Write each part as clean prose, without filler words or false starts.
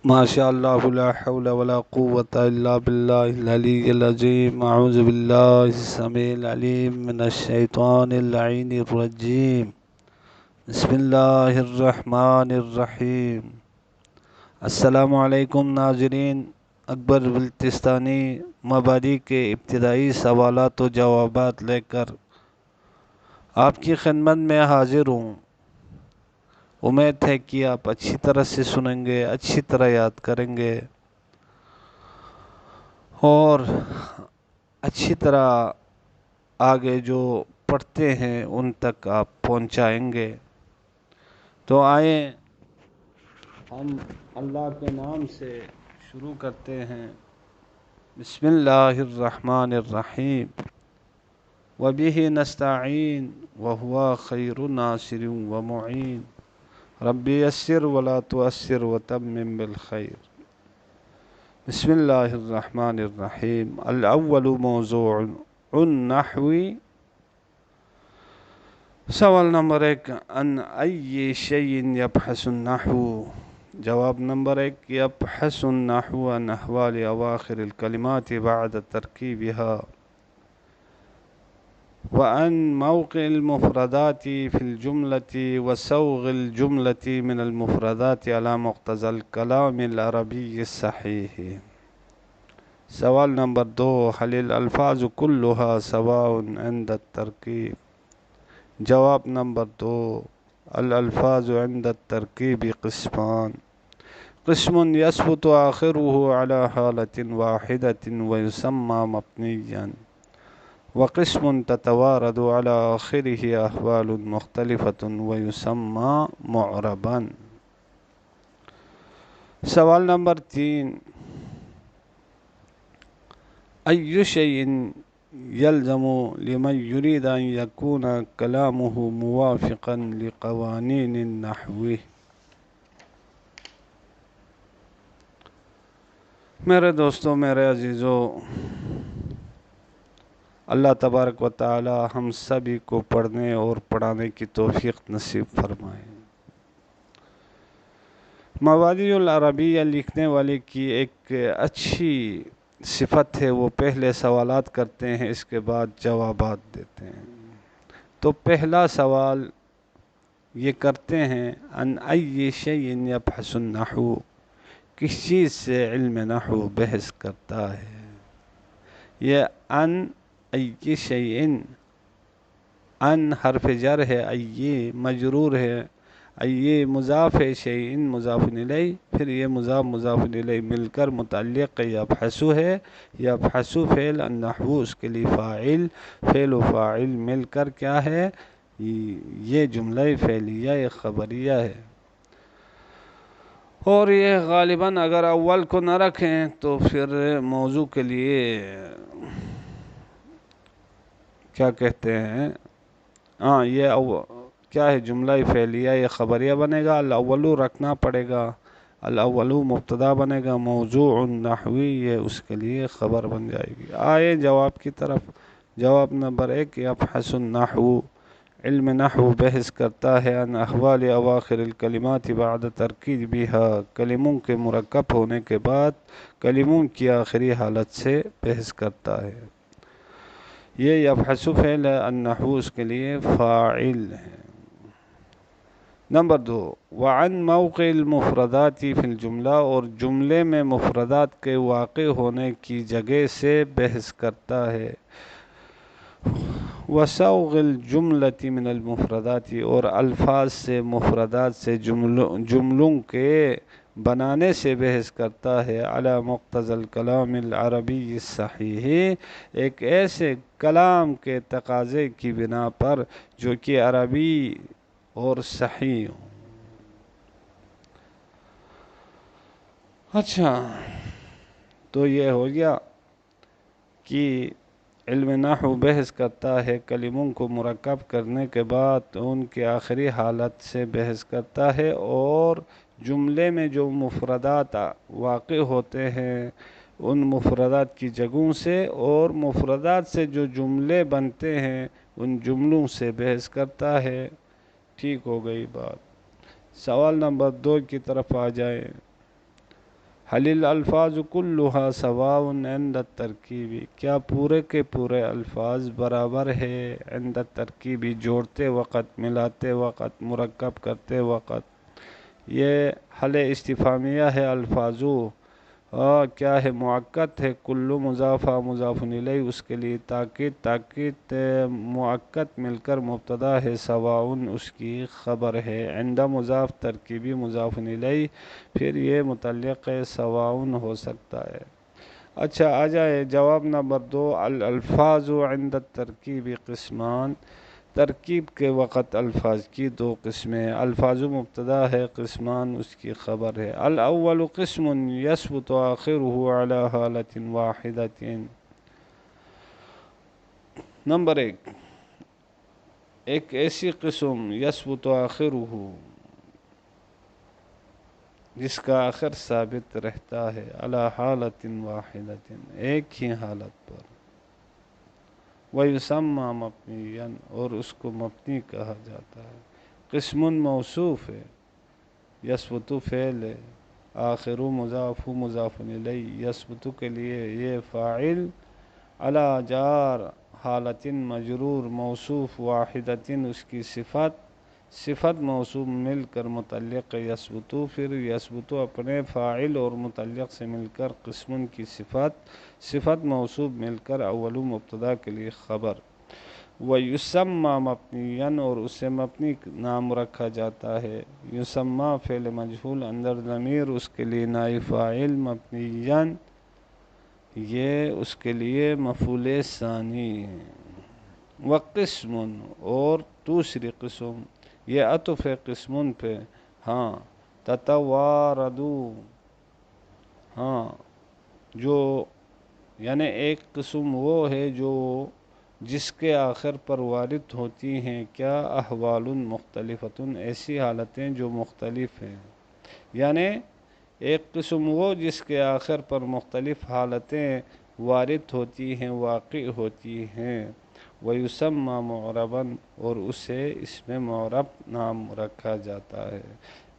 ماشاء اللہ لا حول ولا قوة الا باللہ العلی العظیم اعوذ باللہ السمیع العلیم من الشیطان اللعین الرجیم بسم اللہ الرحمن الرحیم۔ السلام علیکم ناظرین، اکبر بلتستانی مبادی کے ابتدائی سوالات و جوابات لے کر آپ کی خدمت میں حاضر ہوں۔ امید ہے کہ آپ اچھی طرح سے سنیں گے، اچھی طرح یاد کریں گے اور اچھی طرح آگے جو پڑھتے ہیں ان تک آپ پہنچائیں گے۔ تو آئیں ہم اللہ کے نام سے شروع کرتے ہیں۔ بسم اللہ الرحمن الرحیم وبہ نستعین وہو خیر ناصر ومعین رب یسر ولا تعسر وتمم بالخیر۔ بسم اللہ الرحمن الرحیم۔ الاول موضوع النحو۔ سوال نمبر 1، عن ای شیء یبحث النحو؟ جواب نمبر 1، یبحث النحو عن احوال اواخر الکلمات بعد ترکیبها وعن موقع المفردات في الجملة وسوغ الجملة من المفردات على مقتضى الكلام العربي الصحيح۔ سوال نمبر 2، هل الالفاظ كلها سواء عند التركيب؟ جواب نمبر 2، الالفاظ عند التركيب قسمان، قسم يثبت آخره على حالة واحدة ويسمى مبنيا، وقسم تتوارد على آخره أحوال مختلفة ويسمى معربا۔ سوال نمبر 3، أي شيء يلزم لمن يريد أن يكون كلامه موافقا لقوانين النحو؟ میرے دوستوں، میرے عزیزوں، اللہ تبارک و تعالی ہم سبھی کو پڑھنے اور پڑھانے کی توفیق نصیب فرمائے۔ مبادی العربیہ لکھنے والے کی ایک اچھی صفت ہے، وہ پہلے سوالات کرتے ہیں، اس کے بعد جوابات دیتے ہیں۔ تو پہلا سوال یہ کرتے ہیں، عن ای شیء یبحث النحو، کس چیز سے علم نحو بحث کرتا ہے؟ یہ عن ای شیء، ان حرف جر ہے، ای مجرور ہے، ای مضاف ہے، شیء مضاف الیہ، پھر یہ مضاف مضاف الیہ مل کر متعلق یبحث ہے، یبحث فعل، النحو اس کے لیے فاعل، فعل و فاعل مل کر کیا ہے؟ یہ جملہ فعلیہ ایک خبریہ ہے، اور یہ غالباً اگر اول کو نہ رکھیں تو پھر موضوع کے لیے کیا کہتے ہیں، یہ کیا ہے؟ جملہ فعلیہ یہ خبریہ بنے گا، الاول رکھنا پڑے گا، الاول مبتدا بنے گا، موضوع نحوی یہ اس کے لیے خبر بن جائے گی۔ آئے جواب کی طرف۔ جواب نمبر 1، یبحث النحو، علم نحو بحث کرتا ہے، عن احوال اواخر الکلمات بعد ترکیبها، کلموں کے مرکب ہونے کے بعد کلموں کی آخری حالت سے بحث کرتا ہے۔ یہ یبحث فعل ہے، النحو اس کے لیے فاعل ہے۔ نمبر 2، وعن موقع المفردات فی الجملہ، اور جملے میں مفردات کے واقع ہونے کی جگہ سے بحث کرتا ہے، وسوغ الجملۃ من المفردات، اور الفاظ سے مفردات سے جملوں کے بنانے سے بحث کرتا ہے، علی مقتضی الکلام العربی الصحیح، ایک ایسے کلام کے تقاضے کی بنا پر جو کہ عربی اور صحیح ہو۔ اچھا، تو یہ ہو گیا کہ علم نحو بحث کرتا ہے، کلموں کو مرکب کرنے کے بعد ان کے آخری حالت سے بحث کرتا ہے، اور جملے میں جو مفردات واقع ہوتے ہیں ان مفردات کی جگہوں سے، اور مفردات سے جو جملے بنتے ہیں ان جملوں سے بحث کرتا ہے۔ ٹھیک ہو گئی بات۔ سوال نمبر 2 کی طرف آ جائیں۔ حل الالفاظ کلها سواء عند الترکیب، کیا پورے کے پورے الفاظ برابر ہے عند الترکیب، جوڑتے وقت، ملاتے وقت، مرکب کرتے وقت؟ یہ حل استفہامیہ ہے. الفاظو کیا ہے؟ مؤکد ہے. کلو مضاف مضاف الیہ اس کے لیے تاکید، تاکید مؤکد مل کر مبتدا ہے. سواء اس کی خبر ہے. عند مضاف ترکیبی مضاف الیہ، پھر یہ متعلق سواء ہو سکتا ہے. اچھا آ جائے جواب نمبر 2. الالفاظ عند الترکیب قسمان، ترکیب کے وقت الفاظ کی دو قسمیں. الفاظ مبتدا ہے، قسمان اس کی خبر ہے. الاول قسم یثبت آخرہ علی حالت واحدۃ. نمبر 1، ایک ایسی قسم یثبت آخرہ جس کا آخر ثابت رہتا ہے، علی حالت واحدۃ ایک ہی حالت پر. وَيُسَمَّى مَبْنِيًّا اور اس کو مبنی کہا جاتا ہے. قسم موصوف ہے، یثبت فعل ہے، آخر مضاف مضاف الیہ، یثبت کے لیے یہ فاعل، علی جار حالت مجرور، موصوف واحدۃ اس کی صفت، صفت موصوف مل کر متعلق یثبت، پھر یثبت اپنے فاعل اور متعلق سے مل کر قسم کی صفت، صفت موصوف مل کر اول مبتدا کے لیے خبر. وَيُسَمَّى مَبْنِيًّا اور اسے مبنی نام رکھا جاتا ہے. یسمى فعل مجہول، اندر ضمیر اس کے لیے نائب فاعل، مبنیًا یہ اس کے لیے مفعول ثانی ہے. وقسم اور دوسری قسم، یہ عطف ہے قسم پہ. ہاں تتواردو، ہاں جو یعنی ایک قسم وہ ہے جو جس کے آخر پر وارد ہوتی ہیں کیا؟ احوال مختلفۃ ایسی حالتیں جو مختلف ہیں. یعنی ایک قسم وہ جس کے آخر پر مختلف حالتیں وارد ہوتی ہیں، واقع ہوتی ہیں. وَيُسَمَّى مُعْرَبًا اور اسے اس میں معرب نام رکھا جاتا ہے.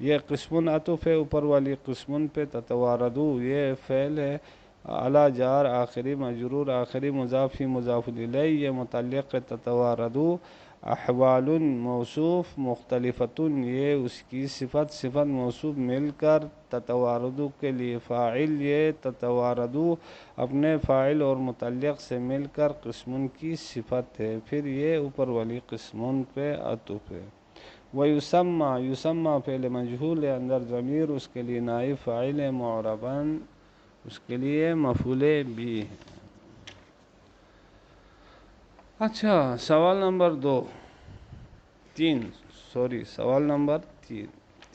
یہ قسم عطف ہے اوپر والی قسم پہ. تتواردو یہ فعل ہے، علی جار آخری مجرور، آخری مضاف مضاف الیہ، یہ متعلق تتواردو. احوال موصوف، مختلفۃ یہ اس کی صفت، صفت موصوف مل کر تتواردو کے لیے فاعل، یہ تتواردو اپنے فاعل اور متعلق سے مل کر قسم کی صفت ہے، پھر یہ اوپر والی قسم پہ عطف ہے. وَيُسَمَّى یسمى فعل مجہول ہے، اندر ضمیر اس کے لیے نائب فاعل ہے، معرباً اس کے لیے مفعول بھی ہے. اچھا سوال نمبر 3 نمبر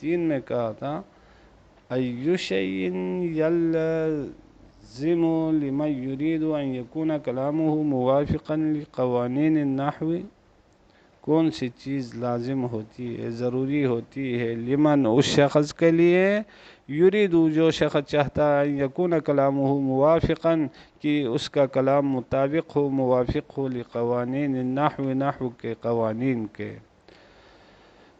3 میں کہا تھا أي شيء يلزم لمن يريد أن يكون كلامه موافقا لقوانين النحو. کون سی چیز لازم ہوتی ہے، ضروری ہوتی ہے، لمن اس شخص کے لیے، یریدو جو شخص چاہتا ہے، یکون کلامہ موافقا کہ اس کا کلام مطابق ہو، موافق ہو، لقوانین النحو نحو کے قوانین کے.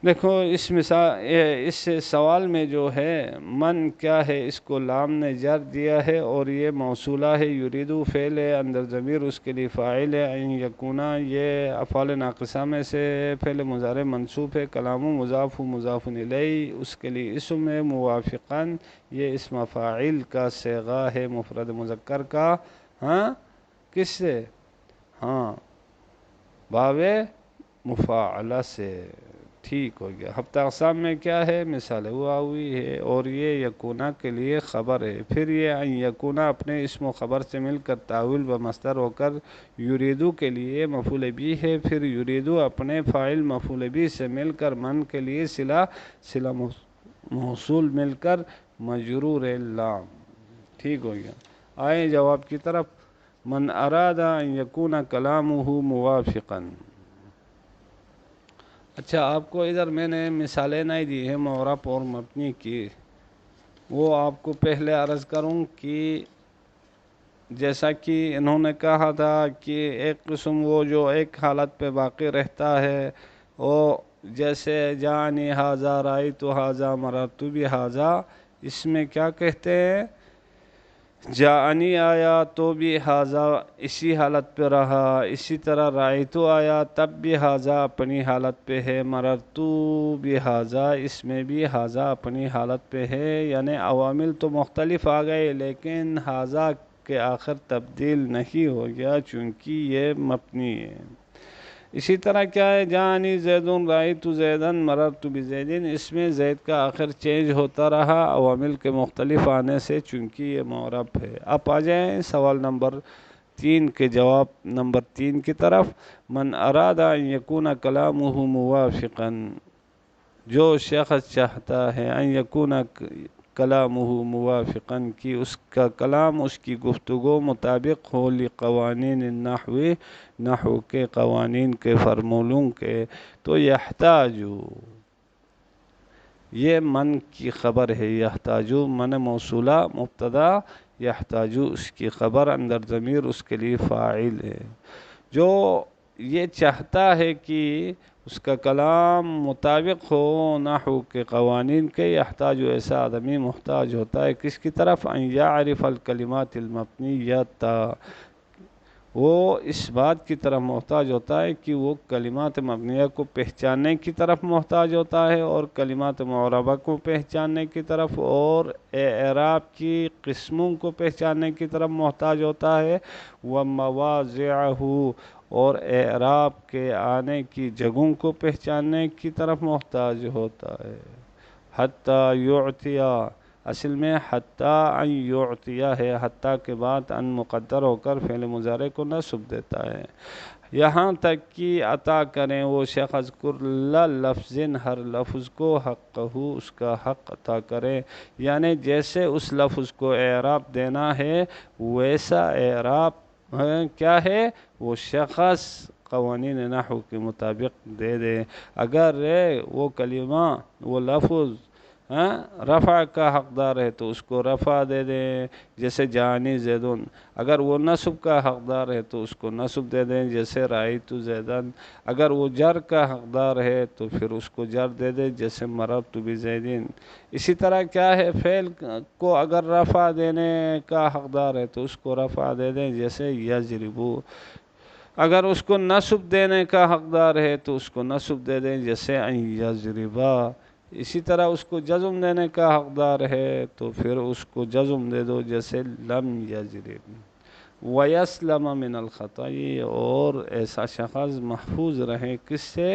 دیکھو اس سوال میں جو ہے من کیا ہے، اس کو لام نے جر دیا ہے اور یہ موصولہ ہے. یریدو فعل ہے، اندر ضمیر اس کے لیے فاعل ہے. ان یکونا یہ افعال ناقصہ میں سے فعل مضارع منصوب ہے. کلام مضاف مضاف الیہ اس کے لیے اسم ہے. موافقاً یہ اسم فاعل کا صیغہ ہے مفرد مذکر کا. ہاں کس سے؟ ہاں باب مفاعلہ سے. ٹھیک ہو گیا. ہفتہ اقسام میں کیا ہے؟ مثال ہوا ہوئی ہے اور یہ یکونا کے لیے خبر ہے. پھر یہ ان یکونا اپنے اسم و خبر سے مل کر تحویل و مصدر ہو کر یریدو کے لیے مفعول بھی ہے. پھر یریدو اپنے فاعل مفعول بھی سے مل کر من کے لیے صلہ موصول مل کر مجرور لام. ٹھیک ہو گیا. آئیں جواب کی طرف. من اراد ان یکون کلامہ موافقا. اچھا آپ کو ادھر میں نے مثالیں نہیں دی ہیں معرب اور مبنی کی، وہ آپ کو پہلے عرض کروں کہ جیسا کہ انہوں نے کہا تھا کہ ایک قسم وہ جو ایک حالت پہ باقی رہتا ہے، وہ جیسے جانی حاضہ رائیت حاضہ مررت بہذا، اس میں کیا کہتے ہیں، جاءنی آیا تو بھی حاضہ اسی حالت پہ رہا، اسی طرح رائتو آیا تب بھی حاضہ اپنی حالت پہ ہے، مررتو بھی حاضہ اس میں بھی حاضہ اپنی حالت پہ ہے، یعنی عوامل تو مختلف آ گئے لیکن حاضہ کے آخر تبدیل نہیں ہو گیا چونکہ یہ مبنی ہے۔ اسی طرح کیا ہے، جاءنی زیدن رأیت زیدن مررت بزیدن، اس میں زید کا آخر چینج ہوتا رہا عوامل کے مختلف آنے سے چونکہ یہ معرب ہے۔ اب آ جائیں سوال نمبر 3 کے جواب نمبر 3 کی طرف۔ من اراد ان یکون کلامہ موافقا، جو شخص چاہتا ہے ان یکون کلامہ موافقا کہ اس کا کلام اس کی گفتگو مطابق ہو لقوانین النحو، نحو کے قوانین کے فرمولوں کے، تو یحتاجو، یہ من کی خبر ہے، یحتاجو من موصولہ مبتدا، یحتاجو اس کی خبر، اندر ضمیر اس کے لیے فاعل ہے۔ جو یہ چاہتا ہے کہ اس کا کلام مطابق ہو نحو کے قوانین کے، یحتاج ایسا آدمی محتاج ہوتا ہے کس کی طرف، ان یعرف الکلمات المبنیۃ، وہ اس بات کی طرف محتاج ہوتا ہے کہ وہ کلمات مبنیہ کو پہچاننے کی طرف محتاج ہوتا ہے اور کلمات معربہ کو پہچاننے کی طرف اور اعراب کی قسموں کو پہچاننے کی طرف محتاج ہوتا ہے، ومواضعہ، اور اعراب کے آنے کی جگہوں کو پہچاننے کی طرف محتاج ہوتا ہے۔ حتیٰ یعطیہ، اصل میں حتیٰ ان یعطیہ ہے، حتیٰ کے بعد ان مقدر ہو کر فعل مضارع کو نصب دیتا ہے، یہاں تک کہ عطا کریں وہ شخص کل لفظ، ہر لفظ کو، حقہ اس کا حق عطا کریں، یعنی جیسے اس لفظ کو اعراب دینا ہے ویسا اعراب کیا ہے وہ شخص قوانین نحو کے مطابق دے دے۔ اگر وہ کلمہ وہ لفظ رفع کا حقدار ہے تو اس کو رفع دے دیں جیسے جاءنی زیدن، اگر وہ نصب کا حقدار ہے تو اس کو نصب دے دیں جیسے رأیت زیدن، اگر وہ جر کا حقدار ہے تو پھر اس کو جر دے دیں جیسے مررت بزیدن۔ اسی طرح کیا ہے، فعل کو اگر رفع دینے کا حقدار ہے تو اس کو رفع دے دیں جیسے یضربو، اگر اس کو نصب دینے کا حقدار ہے تو اس کو نصب دے دیں جیسے ان یضربا، اسی طرح اس کو جزم دینے کا حقدار ہے تو پھر اس کو جزم دے دو جیسے لم یضرب۔ وَيَسْلَمَ مِنَ الْخَطَأِ، اور ایسا شخص محفوظ رہے کس سے،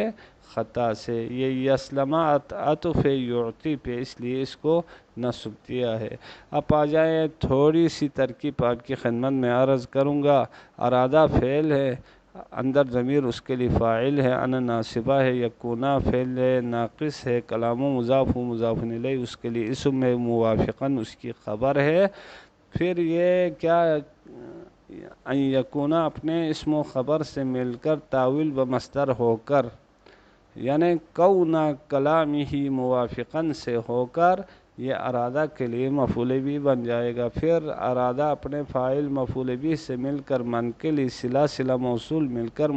خطا سے۔ یہ یسلم عطف یعطی پہ اس لیے اس کو نصب دیا ہے۔ اب آ جائیں تھوڑی سی ترکیب آپ کی خدمت میں عرض کروں گا۔ ارادہ فعل ہے، اندر ضمیر اس کے لیے فاعل ہے، ان ناصبہ ہے، یکونا فعل ہے، ناقص ہے، کلام مضاف مضاف الیہ اس کے لیے اسم ہے، موافقاً اس کی خبر ہے۔ پھر یہ کیا، ان یکونا اپنے اسم و خبر سے مل کر تاویل و مصدر ہو کر، یعنی کونا کلامہ موافقاً سے ہو کر یہ ارادہ کے لیے مفعول بھی بن جائے گا۔ پھر ارادہ اپنے فاعل مفعول بھی سے مل کر من کے لیے صلہ موصول مل کر